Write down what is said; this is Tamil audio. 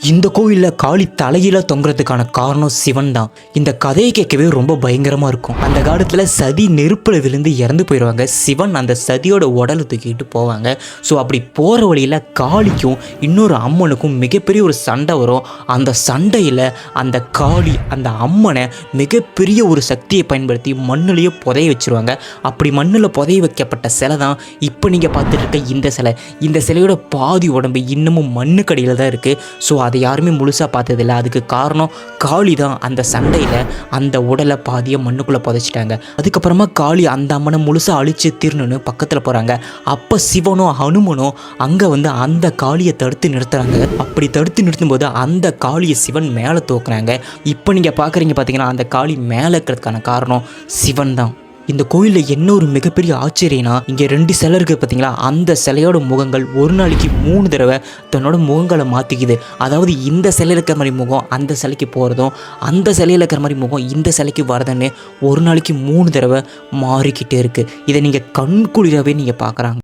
இந்த கோவிலில் காளி தலையில தொங்குறதுக்கான காரணம் சிவன் தான். இந்த கதையை கேட்கவே ரொம்ப பயங்கரமாக இருக்கும். அந்த காலத்தில் சதி நெருப்பில் விழுந்து இறந்து போயிடுவாங்க. சிவன் அந்த சதியோட உடலை தூக்கிட்டு போவாங்க. ஸோ அப்படி போகிற வழியில் காளிக்கும் இன்னொரு அம்மனுக்கும் மிகப்பெரிய ஒரு சண்டை வரும். அந்த சண்டையில் அந்த காளி அந்த அம்மனை மிகப்பெரிய ஒரு சக்தியை பயன்படுத்தி மண்ணிலேயே புதைய வச்சுருவாங்க. அப்படி மண்ணில் புதைய வைக்கப்பட்ட சிலை தான் இப்போ நீங்கள் பார்த்துட்டு இருக்க இந்த சிலை. இந்த சிலையோட பாதி உடம்பு இன்னமும் மண்ணுக்கடியில் தான் இருக்குது. ஸோ அதை யாருமே முழுசாக பார்த்ததில்லை. அதுக்கு காரணம் காளி தான். அந்த சண்டையில் அந்த உடலை பாதியை மண்ணுக்குள்ளே புதைச்சிட்டாங்க. அதுக்கப்புறமா காளி அந்த அம்மனை முழுசாக அழித்து தீர்ணுன்னு பக்கத்தில் போகிறாங்க. அப்போ சிவனும் ஹனுமனும் அங்கே வந்து அந்த காளியை தடுத்து நிறுத்துறாங்க. அப்படி தடுத்து நிறுத்தும்போது அந்த காளியை சிவன் மேலே தூக்குறாங்க. இப்போ நீங்கள் பார்க்குறீங்க பார்த்தீங்கன்னா அந்த காளி மேலே இருக்கிறதுக்கான காரணம் சிவன் தான். இந்த கோயிலில் என்ன ஒரு மிகப்பெரிய ஆச்சரியனா, இங்கே 2 சிலை இருக்குது பார்த்தீங்களா, அந்த சிலையோட முகங்கள் ஒரு நாளைக்கு 3 தடவை தன்னோட முகங்களை மாற்றிக்குது. அதாவது இந்த சிலையில் இருக்கிற மாதிரி முகம் அந்த சிலைக்கு போகிறதும், அந்த சிலையில் இருக்கிற மாதிரி முகம் இந்த சிலைக்கு வரதுன்னு ஒரு நாளைக்கு 3 தடவை மாறிக்கிட்டே இருக்குது. இதை நீங்கள் கண்குளிராகவே நீங்கள் பார்க்குறாங்க.